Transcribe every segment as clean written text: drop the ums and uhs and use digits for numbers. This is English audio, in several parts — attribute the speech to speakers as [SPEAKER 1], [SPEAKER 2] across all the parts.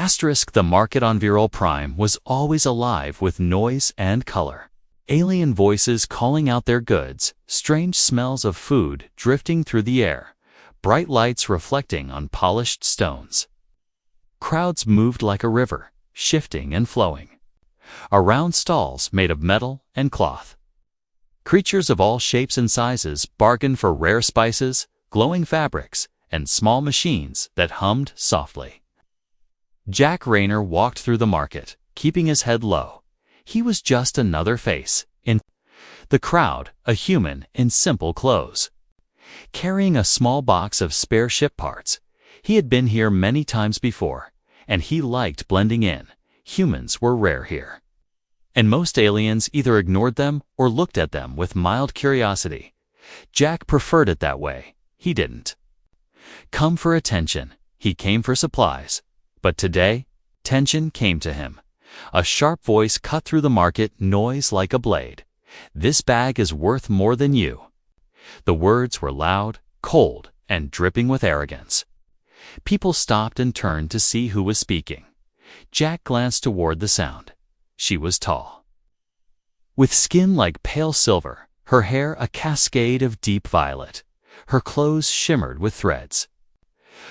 [SPEAKER 1] The market on Viral Prime was always alive with noise and color. Alien voices calling out their goods, strange smells of food drifting through the air, bright lights reflecting on polished stones. Crowds moved like a river, shifting and flowing. Around stalls made of metal and cloth. Creatures of all shapes and sizes bargained for rare spices, glowing fabrics, and small machines that hummed softly. Jack Rayner walked through the market, keeping his head low. He was just another face in the crowd, a human in simple clothes. Carrying a small box of spare ship parts, he had been here many times before, and he liked blending in. Humans were rare here. And most aliens either ignored them or looked at them with mild curiosity. Jack preferred it that way. He didn't come for attention, he came for supplies. But today, tension came to him. A sharp voice cut through the market, noise like a blade. "This bag is worth more than you." The words were loud, cold, and dripping with arrogance. People stopped and turned to see who was speaking. Jack glanced toward the sound. She was tall, with skin like pale silver, her hair a cascade of deep violet. Her clothes shimmered with threads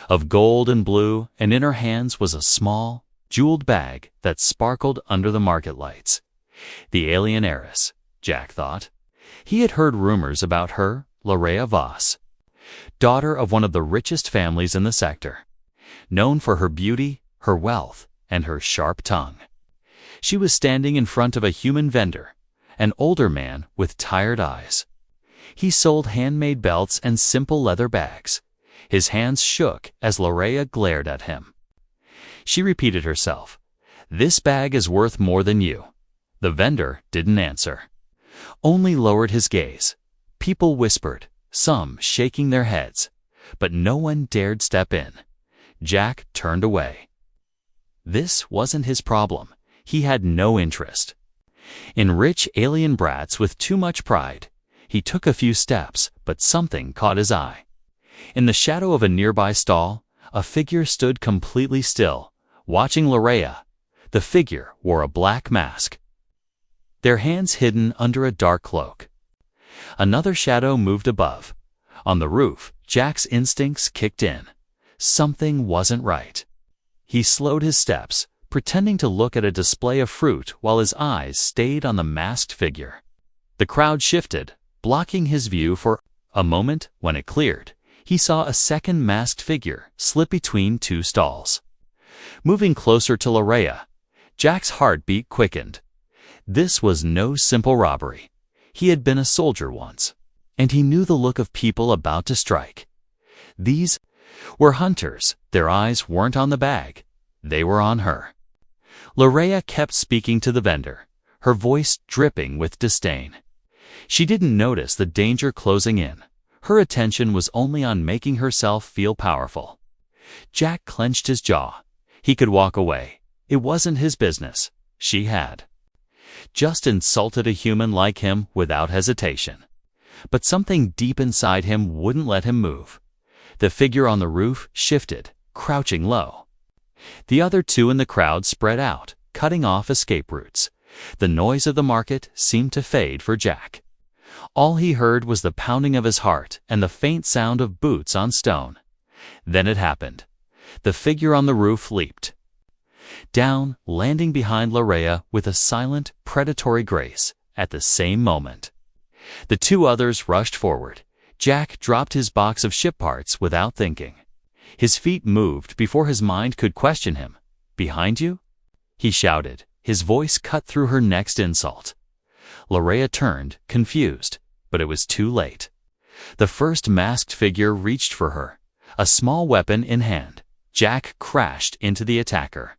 [SPEAKER 1] of gold and blue, and in her hands was a small, jeweled bag that sparkled under the market lights. The alien heiress, Jack thought. He had heard rumors about her, Larea Voss, daughter of one of the richest families in the sector, known for her beauty, her wealth, and her sharp tongue. She was standing in front of a human vendor, an older man with tired eyes. He sold handmade belts and simple leather bags. His hands shook as Larea glared at him. She repeated herself, "This bag is worth more than you." The vendor didn't answer, only lowered his gaze. People whispered, some shaking their heads, but no one dared step in. Jack turned away. This wasn't his problem. He had no interest in rich alien brats with too much pride. He took a few steps, but something caught his eye. In the shadow of a nearby stall, a figure stood completely still, watching Larea. The figure wore a black mask, their hands hidden under a dark cloak. Another shadow moved above. On the roof, Jack's instincts kicked in. Something wasn't right. He slowed his steps, pretending to look at a display of fruit while his eyes stayed on the masked figure. The crowd shifted, blocking his view for a moment. When it cleared, he saw a second masked figure slip between two stalls. Moving closer to Larea, Jack's heartbeat quickened. This was no simple robbery. He had been a soldier once, and he knew the look of people about to strike. These were hunters. Their eyes weren't on the bag. They were on her. Larea kept speaking to the vendor, her voice dripping with disdain. She didn't notice the danger closing in. Her attention was only on making herself feel powerful. Jack clenched his jaw. He could walk away. It wasn't his business. She had just insulted a human like him without hesitation. But something deep inside him wouldn't let him move. The figure on the roof shifted, crouching low. The other two in the crowd spread out, cutting off escape routes. The noise of the market seemed to fade for Jack. All he heard was the pounding of his heart and the faint sound of boots on stone. Then it happened. The figure on the roof leaped down, landing behind Larea with a silent, predatory grace. At the same moment, the two others rushed forward. Jack dropped his box of ship parts without thinking. His feet moved before his mind could question him. "Behind you?" he shouted, his voice cut through her next insult. Larea turned, confused, but it was too late. The first masked figure reached for her, a small weapon in hand. Jack crashed into the attacker,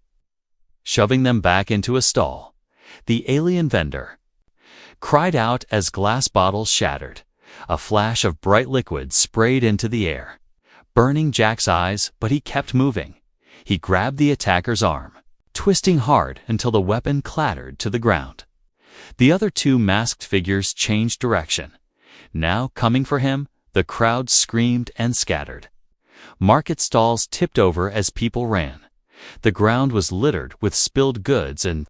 [SPEAKER 1] shoving them back into a stall. The alien vendor cried out as glass bottles shattered. A flash of bright liquid sprayed into the air, burning Jack's eyes, but he kept moving. He grabbed the attacker's arm, twisting hard until the weapon clattered to the ground. The other two masked figures changed direction. Now coming for him, the crowd screamed and scattered. Market stalls tipped over as people ran. The ground was littered with spilled goods and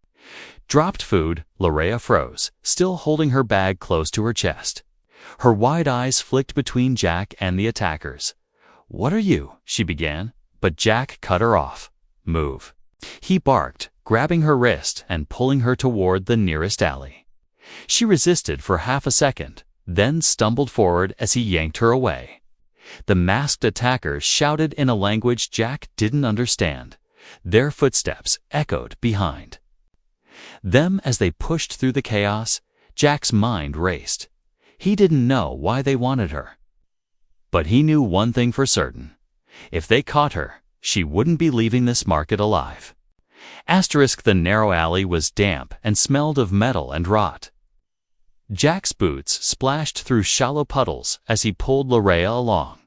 [SPEAKER 1] dropped food. Larea froze, still holding her bag close to her chest. Her wide eyes flicked between Jack and the attackers. "What are you?" she began, but Jack cut her off. "Move," he barked, grabbing her wrist and pulling her toward the nearest alley. She resisted for half a second, then stumbled forward as he yanked her away. The masked attackers shouted in a language Jack didn't understand. Their footsteps echoed behind them as they pushed through the chaos. Jack's mind raced. He didn't know why they wanted her. But he knew one thing for certain. If they caught her, she wouldn't be leaving this market alive. The narrow alley was damp and smelled of metal and rot. Jack's boots splashed through shallow puddles as he pulled Larea along.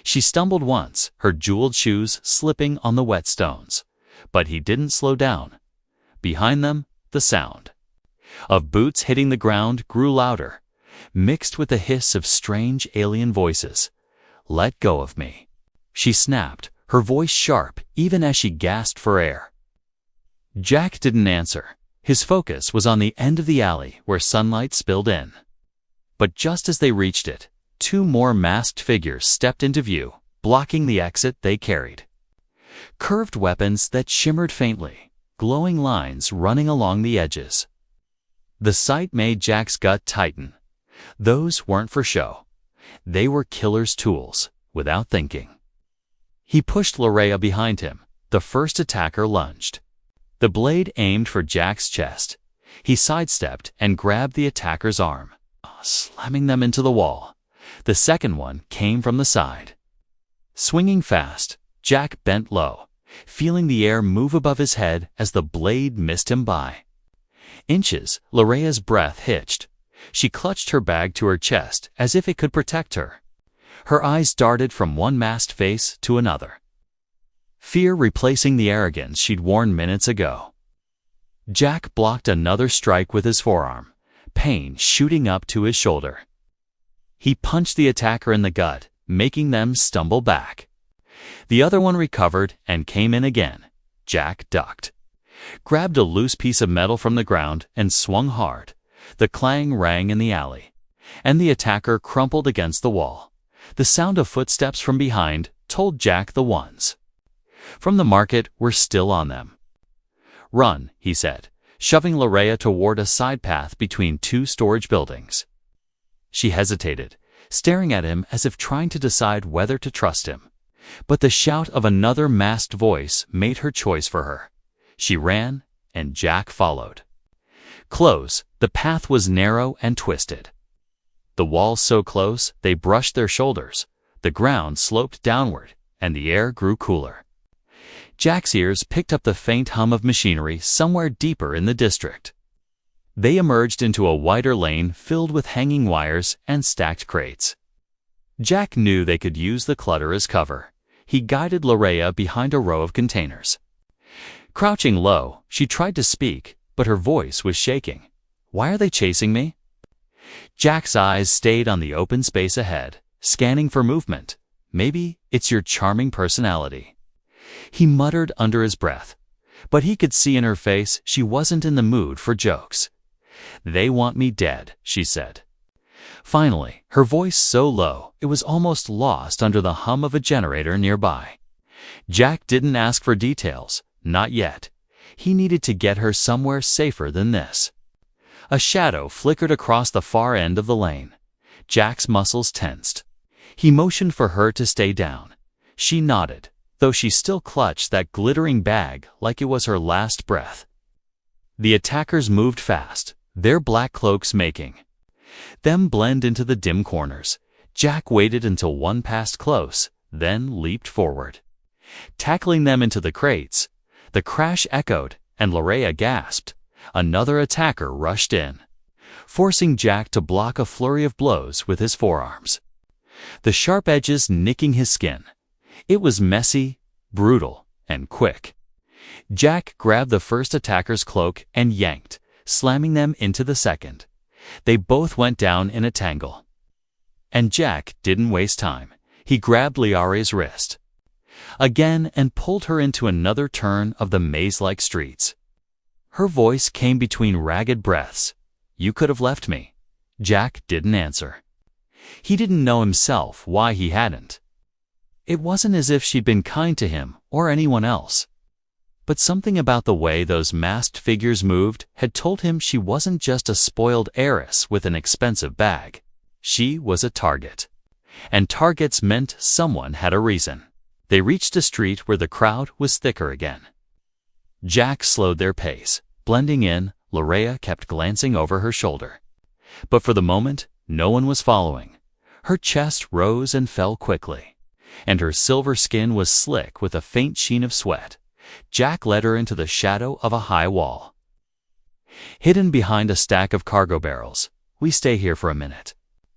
[SPEAKER 1] She stumbled once, her jeweled shoes slipping on the wet stones. But he didn't slow down. Behind them, the sound of boots hitting the ground grew louder, mixed with the hiss of strange alien voices. "Let go of me," she snapped, her voice sharp even as she gasped for air. Jack didn't answer. His focus was on the end of the alley where sunlight spilled in. But just as they reached it, two more masked figures stepped into view, blocking the exit they carried. Curved weapons that shimmered faintly, glowing lines running along the edges. The sight made Jack's gut tighten. Those weren't for show. They were killers' tools, without thinking. He pushed Larea behind him. The first attacker lunged. The blade aimed for Jack's chest. He sidestepped and grabbed the attacker's arm, slamming them into the wall. The second one came from the side. Swinging fast, Jack bent low, feeling the air move above his head as the blade missed him by inches. Larea's breath hitched. She clutched her bag to her chest as if it could protect her. Her eyes darted from one masked face to another, fear replacing the arrogance she'd worn minutes ago. Jack blocked another strike with his forearm, pain shooting up to his shoulder. He punched the attacker in the gut, making them stumble back. The other one recovered and came in again. Jack ducked, grabbed a loose piece of metal from the ground and swung hard. The clang rang in the alley, and the attacker crumpled against the wall. The sound of footsteps from behind told Jack the ones from the market were still on them. "Run," he said, shoving Larea toward a side path between two storage buildings. She hesitated, staring at him as if trying to decide whether to trust him. But the shout of another masked voice made her choice for her. She ran, and Jack followed. Close, the path was narrow and twisted. The walls so close they brushed their shoulders. The ground sloped downward, and the air grew cooler. Jack's ears picked up the faint hum of machinery somewhere deeper in the district. They emerged into a wider lane filled with hanging wires and stacked crates. Jack knew they could use the clutter as cover. He guided Larea behind a row of containers. Crouching low, she tried to speak, but her voice was shaking. "Why are they chasing me?" Jack's eyes stayed on the open space ahead, scanning for movement. "Maybe it's your charming personality," he muttered under his breath. But he could see in her face she wasn't in the mood for jokes. "They want me dead," she said. Finally, her voice so low it was almost lost under the hum of a generator nearby. Jack didn't ask for details, not yet. He needed to get her somewhere safer than this. A shadow flickered across the far end of the lane. Jack's muscles tensed. He motioned for her to stay down. She nodded, though she still clutched that glittering bag like it was her last breath. The attackers moved fast, their black cloaks making them blend into the dim corners. Jack waited until one passed close, then leaped forward, tackling them into the crates. The crash echoed, and Larea gasped. Another attacker rushed in, forcing Jack to block a flurry of blows with his forearms, the sharp edges nicking his skin. It was messy, brutal, and quick. Jack grabbed the first attacker's cloak and yanked, slamming them into the second. They both went down in a tangle. And Jack didn't waste time. He grabbed Liare's wrist. again and pulled her into another turn of the maze-like streets. Her voice came between ragged breaths. "You could have left me." Jack didn't answer. He didn't know himself why he hadn't. It wasn't as if she'd been kind to him or anyone else. But something about the way those masked figures moved had told him she wasn't just a spoiled heiress with an expensive bag. She was a target. And targets meant someone had a reason. They reached a street where the crowd was thicker again. Jack slowed their pace. Blending in, Larea kept glancing over her shoulder. But for the moment, no one was following. Her chest rose and fell quickly, and her silver skin was slick with a faint sheen of sweat. Jack led her into the shadow of a high wall. Hidden behind a stack of cargo barrels, "We stay here for a minute,"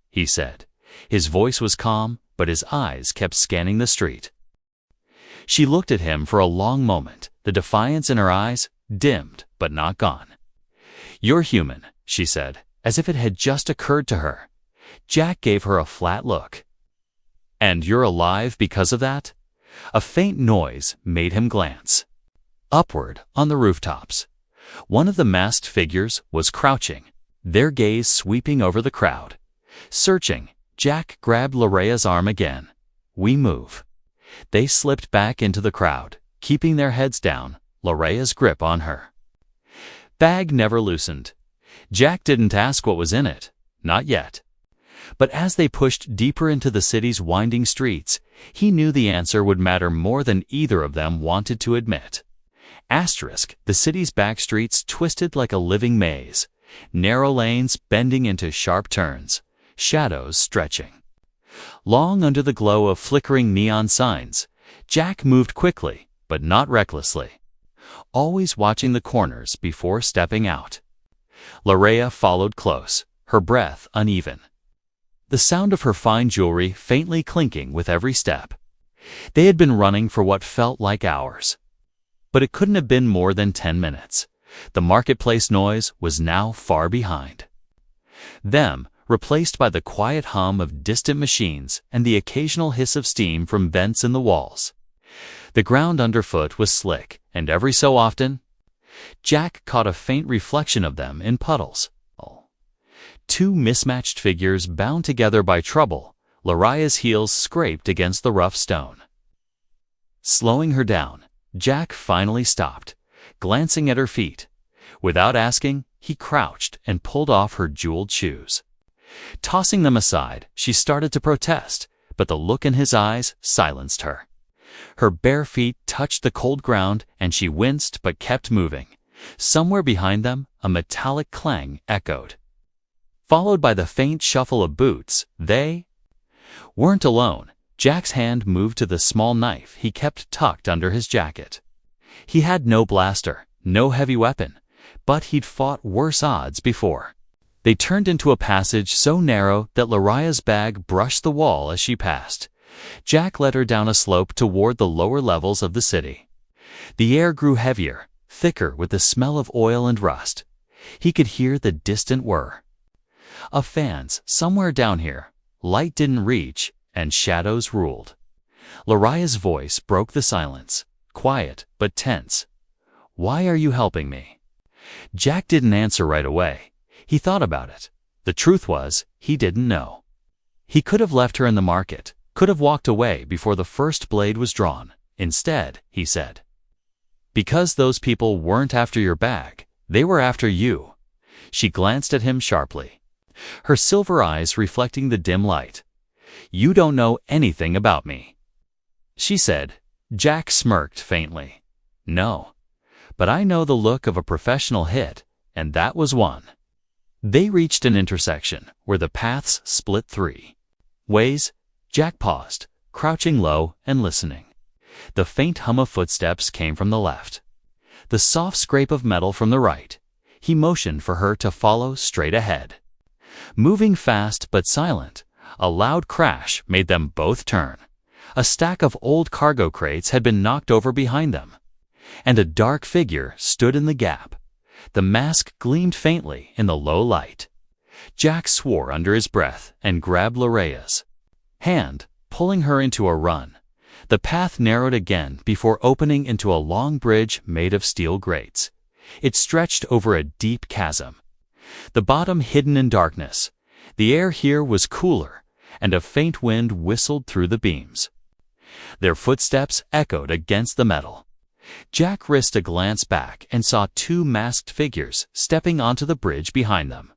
[SPEAKER 1] he said. His voice was calm, but his eyes kept scanning the street. She looked at him for a long moment, the defiance in her eyes dimmed but not gone. "You're human," she said, as if it had just occurred to her. Jack gave her a flat look. "And you're alive because of that?" A faint noise made him glance. Upward, on the rooftops, one of the masked figures was crouching, their gaze sweeping over the crowd. Searching, Jack grabbed Larea's arm again. "We move." They slipped back into the crowd, keeping their heads down, Larea's grip on her. Bag never loosened. Jack didn't ask what was in it, not yet. But as they pushed deeper into the city's winding streets, he knew the answer would matter more than either of them wanted to admit. The city's back streets twisted like a living maze, narrow lanes bending into sharp turns, shadows stretching. Long under the glow of flickering neon signs, Jack moved quickly, but not recklessly, always watching the corners before stepping out. Larea followed close, her breath uneven, the sound of her fine jewelry faintly clinking with every step. They had been running for what felt like hours. But it couldn't have been more than 10 minutes. The marketplace noise was now far behind them, replaced by the quiet hum of distant machines and the occasional hiss of steam from vents in the walls. The ground underfoot was slick, and every so often, Jack caught a faint reflection of them in puddles. Two mismatched figures bound together by trouble, Larea's heels scraped against the rough stone. Slowing her down, Jack finally stopped, glancing at her feet. Without asking, he crouched and pulled off her jeweled shoes. Tossing them aside, she started to protest, but the look in his eyes silenced her. Her bare feet touched the cold ground, and she winced but kept moving. Somewhere behind them, a metallic clang echoed. Followed by the faint shuffle of boots, they weren't alone. Jack's hand moved to the small knife he kept tucked under his jacket. He had no blaster, no heavy weapon, but he'd fought worse odds before. They turned into a passage so narrow that Larea's bag brushed the wall as she passed. Jack led her down a slope toward the lower levels of the city. The air grew heavier, thicker with the smell of oil and rust. He could hear the distant whir of fans somewhere down here. Light didn't reach, and shadows ruled. Larea's voice broke the silence, quiet but tense. "Why are you helping me?" Jack didn't answer right away. He thought about it. The truth was, he didn't know. He could have left her in the market, could have walked away before the first blade was drawn. Instead, he said, "Because those people weren't after your bag, they were after you." She glanced at him sharply, her silver eyes reflecting the dim light. "You don't know anything about me," she said. Jack smirked faintly. "No, but I know the look of a professional hit, and that was one." They reached an intersection where the paths split three ways. Jack paused, crouching low and listening. The faint hum of footsteps came from the left, the soft scrape of metal from the right. He motioned for her to follow straight ahead. Moving fast but silent, a loud crash made them both turn. A stack of old cargo crates had been knocked over behind them, and a dark figure stood in the gap. The mask gleamed faintly in the low light. Jack swore under his breath and grabbed Larea's hand, pulling her into a run. The path narrowed again before opening into a long bridge made of steel grates. It stretched over a deep chasm, the bottom hidden in darkness. The air here was cooler, and a faint wind whistled through the beams. Their footsteps echoed against the metal. Jack risked a glance back and saw two masked figures stepping onto the bridge behind them.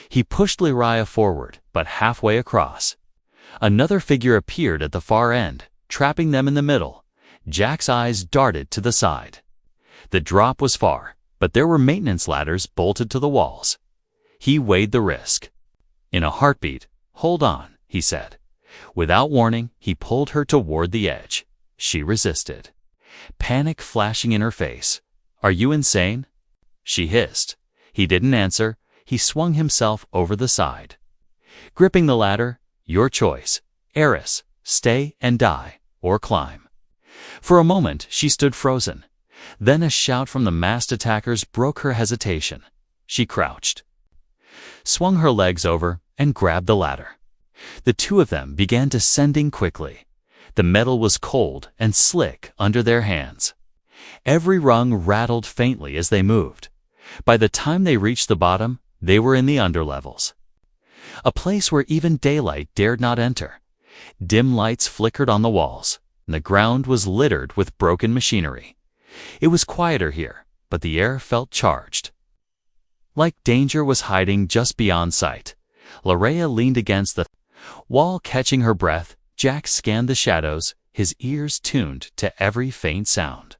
[SPEAKER 1] He pushed Lariah forward, but halfway across. Another figure appeared at the far end, trapping them in the middle. Jack's eyes darted to the side. The drop was far, but there were maintenance ladders bolted to the walls. He weighed the risk. In a heartbeat, "Hold on," he said. Without warning, he pulled her toward the edge. She resisted, panic flashing in her face. "Are you insane?" she hissed. He didn't answer. He swung himself over the side. Gripping the ladder, "Your choice, Heiress, stay and die, or climb." For a moment, she stood frozen. Then a shout from the masked attackers broke her hesitation. She crouched, swung her legs over, and grabbed the ladder. The two of them began descending quickly. The metal was cold and slick under their hands. Every rung rattled faintly as they moved. By the time they reached the bottom, they were in the underlevels, a place where even daylight dared not enter. Dim lights flickered on the walls, and the ground was littered with broken machinery. It was quieter here, but the air felt charged, like danger was hiding just beyond sight. Lariah leaned against the wall, catching her breath. Jack scanned the shadows, his ears tuned to every faint sound.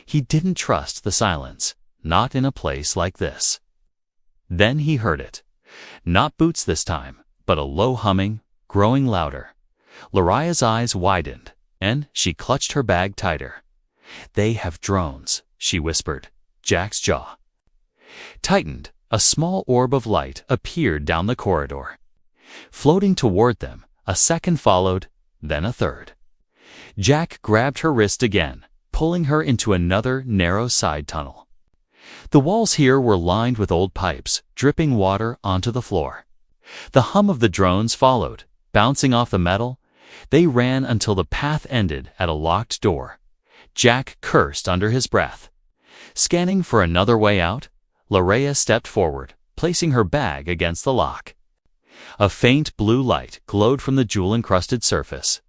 [SPEAKER 1] He didn't trust the silence, not in a place like this. Then he heard it. Not boots this time, but a low humming, growing louder. Lariah's eyes widened, and she clutched her bag tighter. "They have drones," she whispered. Jack's jaw tightened. A small orb of light appeared down the corridor. Floating toward them, a second followed, then a third. Jack grabbed her wrist again, pulling her into another narrow side tunnel. The walls here were lined with old pipes, dripping water onto the floor. The hum of the drones followed, bouncing off the metal. They ran until the path ended at a locked door. Jack cursed under his breath. Scanning for another way out, Lariah stepped forward, placing her bag against the lock. A faint blue light glowed from the jewel-encrusted surface,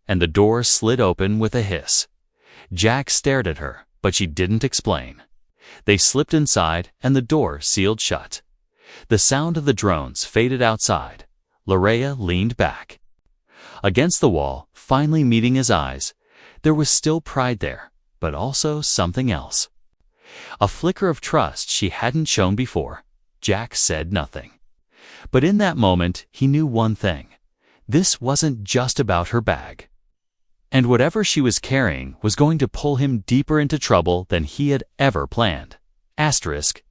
[SPEAKER 1] and the door slid open with a hiss. Jack stared at her, but she didn't explain. They slipped inside, and the door sealed shut. The sound of the drones faded outside. Lariah leaned back against the wall, finally meeting his eyes. There was still pride there, but also something else. A flicker of trust she hadn't shown before. Jack said nothing. But in that moment, he knew one thing. This wasn't just about her bag. And whatever she was carrying was going to pull him deeper into trouble than he had ever planned.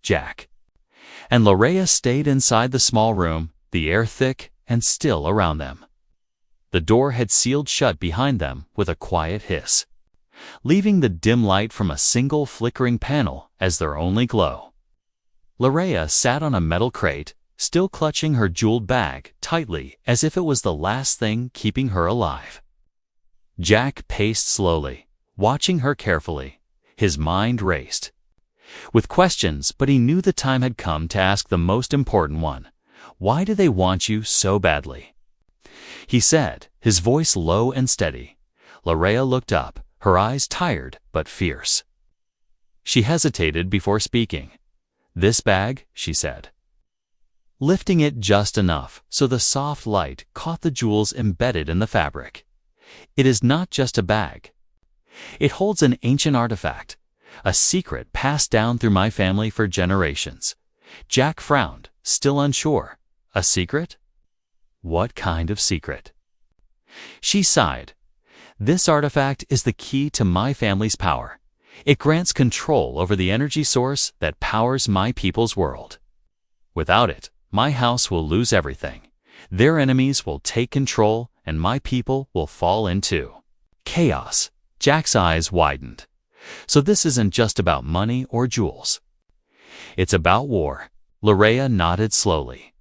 [SPEAKER 1] Jack. And Lariah stayed inside the small room, the air thick and still around them. The door had sealed shut behind them with a quiet hiss, leaving the dim light from a single flickering panel as their only glow. Lariah sat on a metal crate, still clutching her jeweled bag tightly as if it was the last thing keeping her alive. Jack paced slowly, watching her carefully. His mind raced with questions, but he knew the time had come to ask the most important one. "Why do they want you so badly?" he said, his voice low and steady. Lariah looked up, her eyes tired but fierce. She hesitated before speaking. "This bag," she said, lifting it just enough so the soft light caught the jewels embedded in the fabric. "It is not just a bag. It holds an ancient artifact, a secret passed down through my family for generations." Jack frowned, still unsure. "A secret? What kind of secret?" She sighed. "This artifact is the key to my family's power. It grants control over the energy source that powers my people's world. Without it, my house will lose everything. Their enemies will take control, and my people will fall into chaos." Jack's eyes widened. "So this isn't just about money or jewels. It's about war." Lariah nodded slowly.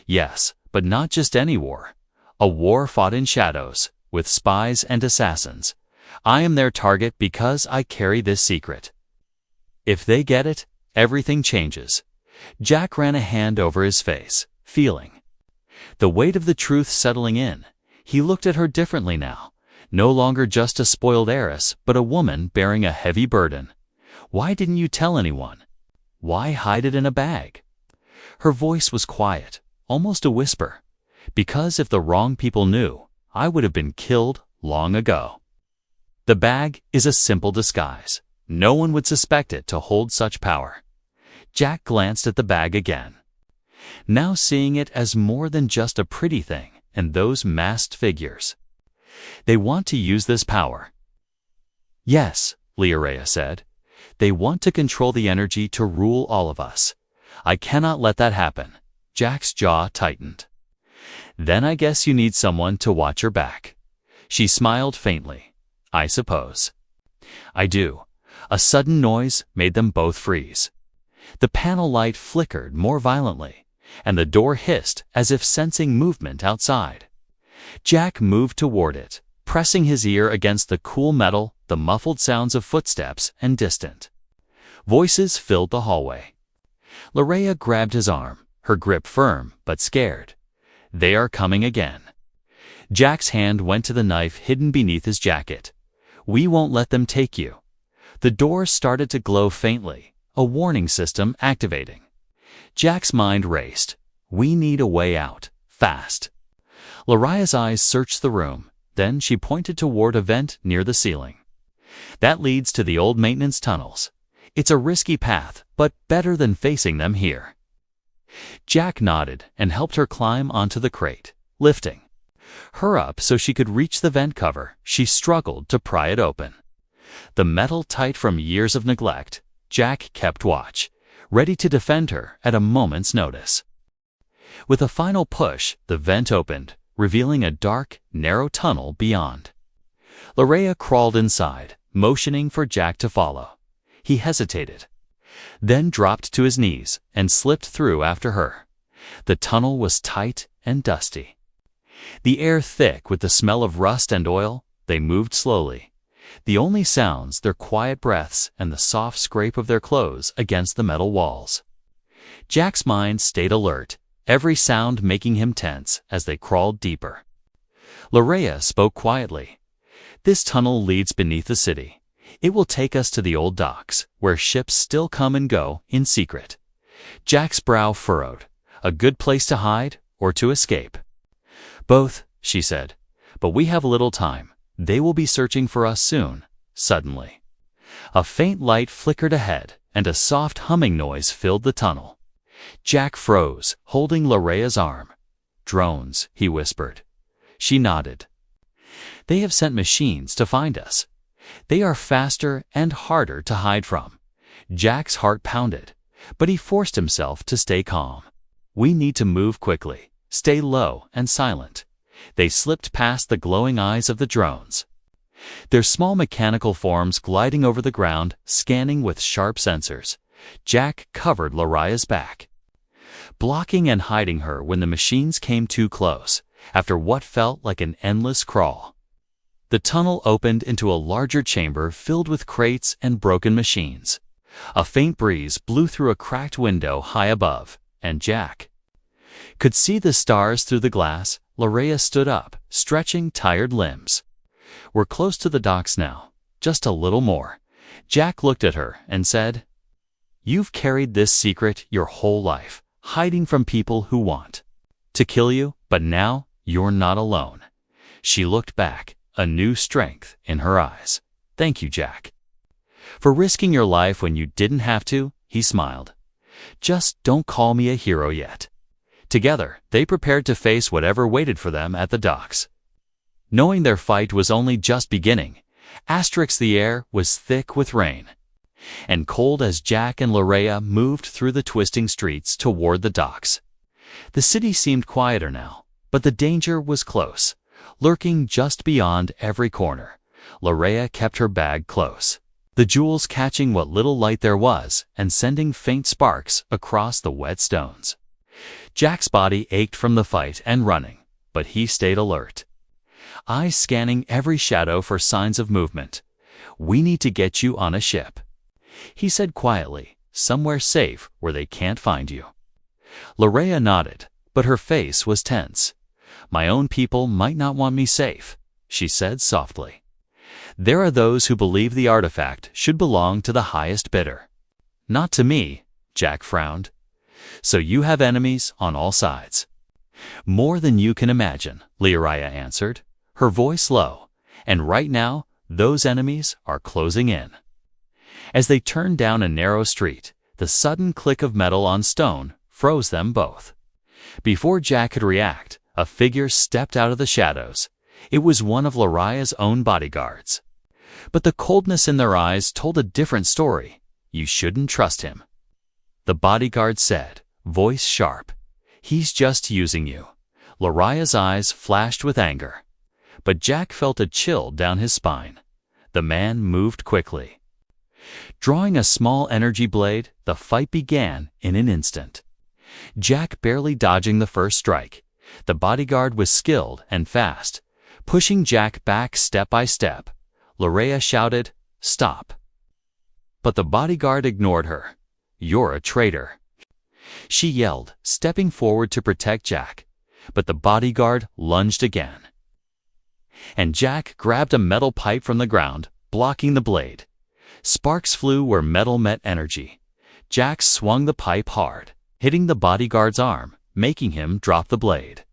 [SPEAKER 1] "Yes, but not just any war. A war fought in shadows, with spies and assassins. I am their target because I carry this secret. If they get it, everything changes. Jack ran a hand over his face, feeling the weight of the truth settling in. He looked at her differently now, no longer just a spoiled heiress, but a woman bearing a heavy burden. Why didn't you tell anyone? Why hide it in a bag? Her voice was quiet, almost a whisper. Because if the wrong people knew, I would have been killed long ago. The bag is a simple disguise. No one would suspect it to hold such power. Jack glanced at the bag again, now seeing it as more than just a pretty thing and those masked figures. They want to use this power. Yes, Heiress said. They want to control the energy to rule all of us. I cannot let that happen. Jack's jaw tightened. Then I guess you need someone to watch your back. She smiled faintly. I suppose. I do. A sudden noise made them both freeze. The panel light flickered more violently, and the door hissed as if sensing movement outside. Jack moved toward it, pressing his ear against the cool metal, the muffled sounds of footsteps and distant voices filled the hallway. Heiress grabbed his arm, her grip firm but scared. They are coming again. Jack's hand went to the knife hidden beneath his jacket. We won't let them take you. The door started to glow faintly, a warning system activating. Jack's mind raced. We need a way out, fast. Heiress's eyes searched the room, then she pointed toward a vent near the ceiling. That leads to the old maintenance tunnels. It's a risky path, but better than facing them here. Jack nodded and helped her climb onto the crate, lifting her up so she could reach the vent cover. She struggled to pry it open. The metal tight from years of neglect, Jack kept watch, ready to defend her at a moment's notice. With a final push, the vent opened, revealing a dark, narrow tunnel beyond. Heiress crawled inside, motioning for Jack to follow. He hesitated, then dropped to his knees and slipped through after her. The tunnel was tight and dusty, the air thick with the smell of rust and oil. They moved slowly. The only sounds, their quiet breaths and the soft scrape of their clothes against the metal walls. Jack's mind stayed alert, every sound making him tense as they crawled deeper. Heiress spoke quietly. This tunnel leads beneath the city. It will take us to the old docks, where ships still come and go in secret. Jack's brow furrowed. A good place to hide or to escape? Both, she said. But we have little time. They will be searching for us soon. Suddenly, a faint light flickered ahead, and a soft humming noise filled the tunnel. Jack froze, holding Heiress's arm. Drones, he whispered. She nodded. They have sent machines to find us. They are faster and harder to hide from. Jack's heart pounded, but he forced himself to stay calm. We need to move quickly, stay low and silent. They slipped past the glowing eyes of the drones, their small mechanical forms gliding over the ground, scanning with sharp sensors. Jack covered Heiress's back, blocking and hiding her when the machines came too close, after what felt like an endless crawl. The tunnel opened into a larger chamber filled with crates and broken machines. A faint breeze blew through a cracked window high above, and Jack could see the stars through the glass. Heiress stood up, stretching tired limbs. We're close to the docks now, just a little more. Jack looked at her and said, You've carried this secret your whole life, hiding from people who want to kill you, but now you're not alone. She looked back, a new strength in her eyes. Thank you, Jack, for risking your life when you didn't have to, he smiled. Just don't call me a hero yet. Together, they prepared to face whatever waited for them at the docks. Knowing their fight was only just beginning, the air was thick with rain and cold as Jack and Heiress moved through the twisting streets toward the docks. The city seemed quieter now, but the danger was close, lurking just beyond every corner. Heiress kept her bag close, the jewels catching what little light there was and sending faint sparks across the wet stones. Jack's body ached from the fight and running, but he stayed alert. eyes scanning every shadow for signs of movement. "We need to get you on a ship," he said quietly, "somewhere safe where they can't find you." Lareya nodded, but her face was tense. "My own people might not want me safe," she said softly. "There are those who believe the artifact should belong to the highest bidder." "Not to me," Jack frowned. "So you have enemies on all sides." "More than you can imagine," Lareya answered, her voice low, "and right now, those enemies are closing in." As they turned down a narrow street, the sudden click of metal on stone froze them both. Before Jack could react, a figure stepped out of the shadows. It was one of Lareya's own bodyguards. But the coldness in their eyes told a different story. "You shouldn't trust him," the bodyguard said, voice sharp. "He's just using you." Lareya's eyes flashed with anger. But Jack felt a chill down his spine. The man moved quickly. Drawing a small energy blade, the fight began in an instant. Jack barely dodging the first strike. The bodyguard was skilled and fast, pushing Jack back step by step. Lareya shouted, "Stop!" But the bodyguard ignored her. "You're a traitor," she yelled, stepping forward to protect Jack. But the bodyguard lunged again. And Jack grabbed a metal pipe from the ground, blocking the blade. Sparks flew where metal met energy. Jack swung the pipe hard, hitting the bodyguard's arm, making him drop the blade.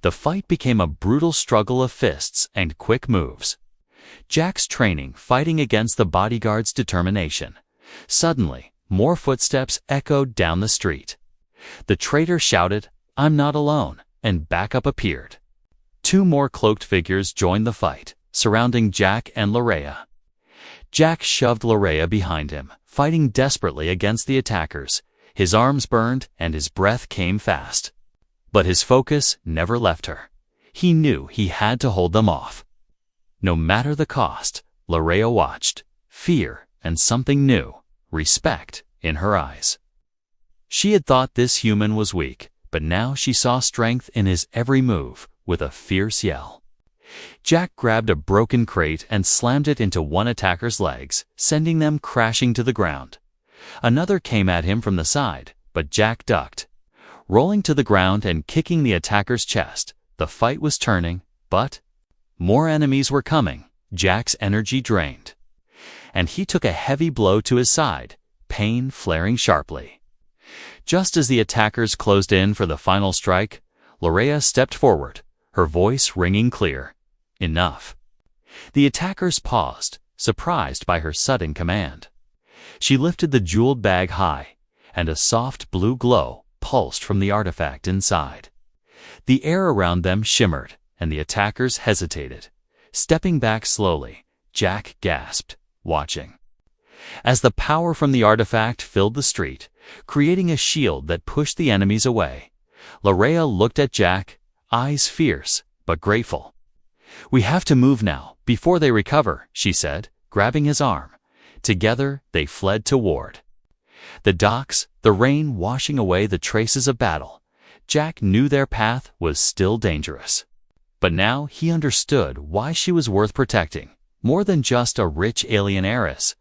[SPEAKER 1] The fight became a brutal struggle of fists and quick moves. Jack's training fighting against the bodyguard's determination. Suddenly, more footsteps echoed down the street. The traitor shouted, "I'm not alone," and backup appeared. Two more cloaked figures joined the fight, surrounding Jack and Lareya. Jack shoved Lareya behind him, fighting desperately against the attackers. His arms burned and his breath came fast. But his focus never left her. He knew he had to hold them off. No matter the cost, Lareya watched, fear and something new, respect, in her eyes. She had thought this human was weak, but now she saw strength in his every move. With a fierce yell, Jack grabbed a broken crate and slammed it into one attacker's legs, sending them crashing to the ground. Another came at him from the side, but Jack ducked. Rolling to the ground and kicking the attacker's chest, the fight was turning, but more enemies were coming. Jack's energy drained, and he took a heavy blow to his side, pain flaring sharply. Just as the attackers closed in for the final strike, Lareya stepped forward, her voice ringing clear. "Enough." The attackers paused, surprised by her sudden command. She lifted the jeweled bag high, and a soft blue glow pulsed from the artifact inside. The air around them shimmered, and the attackers hesitated. Stepping back slowly, Jack gasped, watching. As the power from the artifact filled the street, creating a shield that pushed the enemies away, Lareya looked at Jack, eyes fierce but grateful. "We have to move now, before they recover," she said, grabbing his arm. Together they fled toward the docks, the rain washing away the traces of battle. Jack knew their path was still dangerous. But now he understood why she was worth protecting. More than just a rich alien heiress,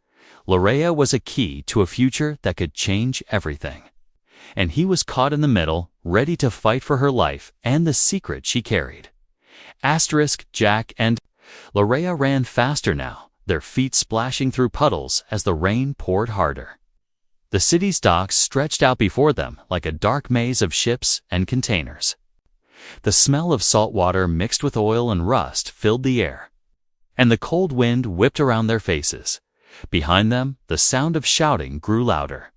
[SPEAKER 1] Lareya was a key to a future that could change everything. And he was caught in the middle, ready to fight for her life and the secret she carried. Jack and Lareya ran faster now, their feet splashing through puddles as the rain poured harder. The city's docks stretched out before them like a dark maze of ships and containers. The smell of salt water mixed with oil and rust filled the air, and the cold wind whipped around their faces. Behind them, the sound of shouting grew louder.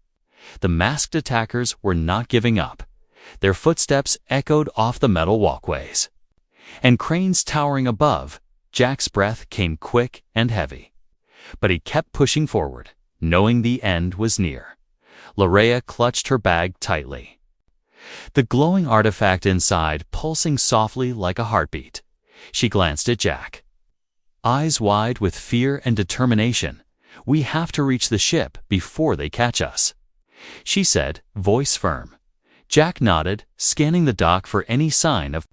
[SPEAKER 1] The masked attackers were not giving up. Their footsteps echoed off the metal walkways. And cranes towering above, Jack's breath came quick and heavy. But he kept pushing forward, knowing the end was near. Lareya clutched her bag tightly, the glowing artifact inside pulsing softly like a heartbeat. She glanced at Jack, eyes wide with fear and determination. "We have to reach the ship before they catch us," she said, voice firm. Jack nodded, scanning the dock for any sign of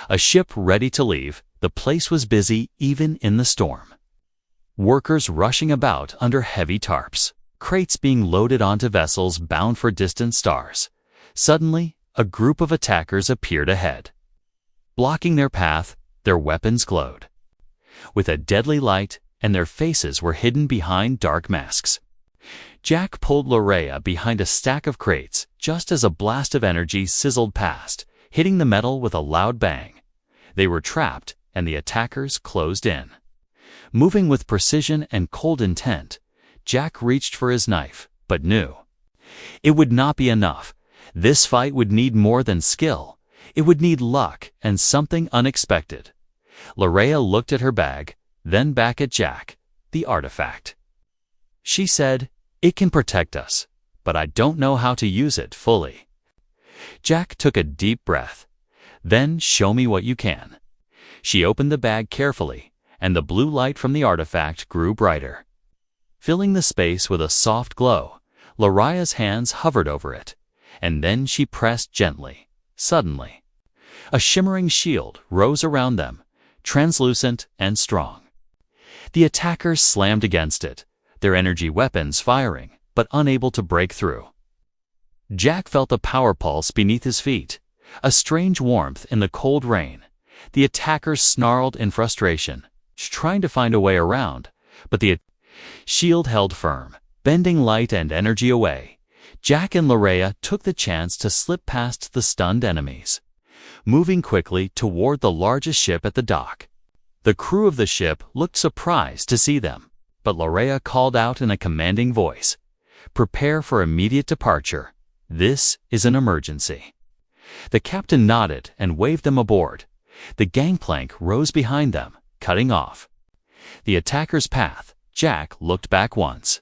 [SPEAKER 1] a ship ready to leave. The place was busy even in the storm. Workers rushing about under heavy tarps, crates being loaded onto vessels bound for distant stars. Suddenly, a group of attackers appeared ahead. Blocking their path, their weapons glowed with a deadly light, and their faces were hidden behind dark masks. Jack pulled Lorea behind a stack of crates just as a blast of energy sizzled past, hitting the metal with a loud bang. They were trapped, and the attackers closed in. Moving with precision and cold intent, Jack reached for his knife, but knew it would not be enough. This fight would need more than skill. It would need luck and something unexpected. Lorea looked at her bag, then back at Jack. The artifact. She said, "It can protect us, but I don't know how to use it fully." Jack took a deep breath. "Then show me what you can." She opened the bag carefully, and the blue light from the artifact grew brighter, filling the space with a soft glow. Lorea's hands hovered over it, and then she pressed gently. Suddenly, a shimmering shield rose around them, translucent and strong. The attackers slammed against it, their energy weapons firing, but unable to break through. Jack felt a power pulse beneath his feet, a strange warmth in the cold rain. The attackers snarled in frustration, trying to find a way around, but the shield held firm, bending light and energy away. Jack and Lorea took the chance to slip past the stunned enemies, moving quickly toward the largest ship at the dock. The crew of the ship looked surprised to see them, but Lorea called out in a commanding voice, "Prepare for immediate departure. This is an emergency." The captain nodded and waved them aboard. The gangplank rose behind them, cutting off the attacker's path. Jack looked back once,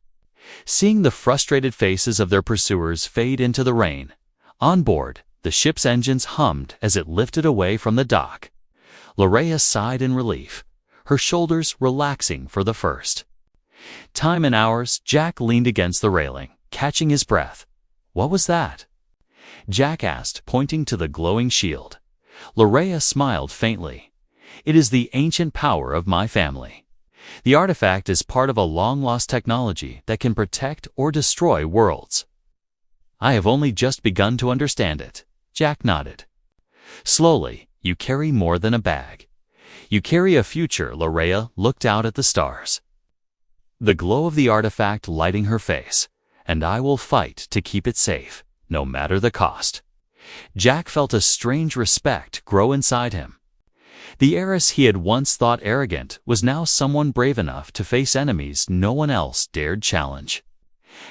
[SPEAKER 1] seeing the frustrated faces of their pursuers fade into the rain. On board, the ship's engines hummed as it lifted away from the dock. Lorea sighed in relief, her shoulders relaxing for the first time in hours. Jack leaned against the railing, catching his breath. "What was that?" Jack asked, pointing to the glowing shield. Lorea smiled faintly. "It is the ancient power of my family. The artifact is part of a long-lost technology that can protect or destroy worlds. I have only just begun to understand it." Jack nodded. "Slowly, you carry more than a bag. You carry a future." Lorea looked out at the stars, the glow of the artifact lighting her face. "And I will fight to keep it safe, no matter the cost." Jack felt a strange respect grow inside him. The Heiress he had once thought arrogant was now someone brave enough to face enemies no one else dared challenge.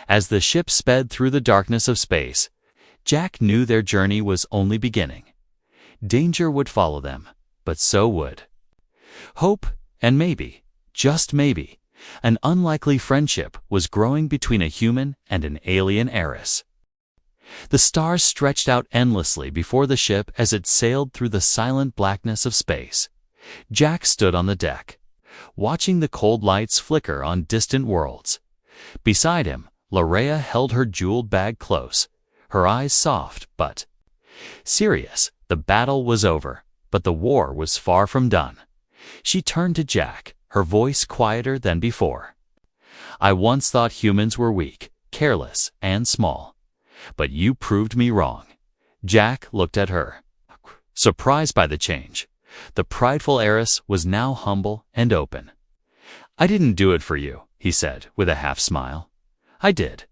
[SPEAKER 1] As the ship sped through the darkness of space, Jack knew their journey was only beginning. Danger would follow them, but so would hope, and maybe, just maybe, an unlikely friendship was growing between a human and an alien Heiress. The stars stretched out endlessly before the ship as it sailed through the silent blackness of space. Jack stood on the deck, watching the cold lights flicker on distant worlds. Beside him, Lorea held her jeweled bag close, her eyes soft but serious. The battle was over, but the war was far from done. She turned to Jack, her voice quieter than before. "I once thought humans were weak, careless, and small. But you proved me wrong." Jack looked at her, surprised by the change. The prideful Heiress was now humble and open. "I didn't do it for you," he said with a half smile. "I did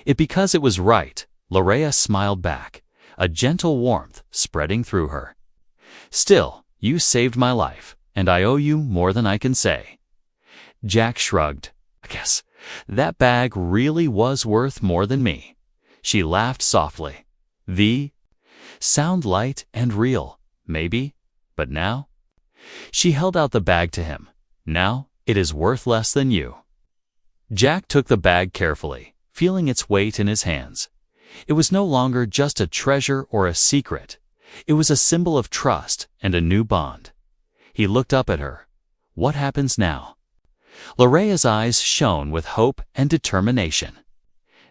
[SPEAKER 1] it because it was right." Lorea smiled back, a gentle warmth spreading through her. "Still, you saved my life, and I owe you more than I can say." Jack shrugged. "I guess that bag really was worth more than me." She laughed softly. "The sound light and real, maybe, but now?" She held out the bag to him. "Now, it is worth less than you." Jack took the bag carefully, feeling its weight in his hands. It was no longer just a treasure or a secret. It was a symbol of trust and a new bond. He looked up at her. "What happens now?" Lorea's eyes shone with hope and determination.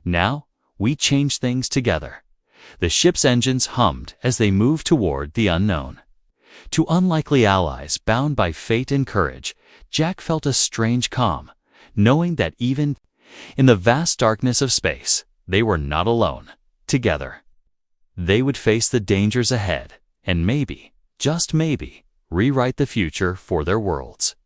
[SPEAKER 1] "Now, we change things together." The ship's engines hummed as they moved toward the unknown. To unlikely allies bound by fate and courage, Jack felt a strange calm, knowing that even in the vast darkness of space, they were not alone. Together, they would face the dangers ahead and maybe, just maybe, rewrite the future for their worlds.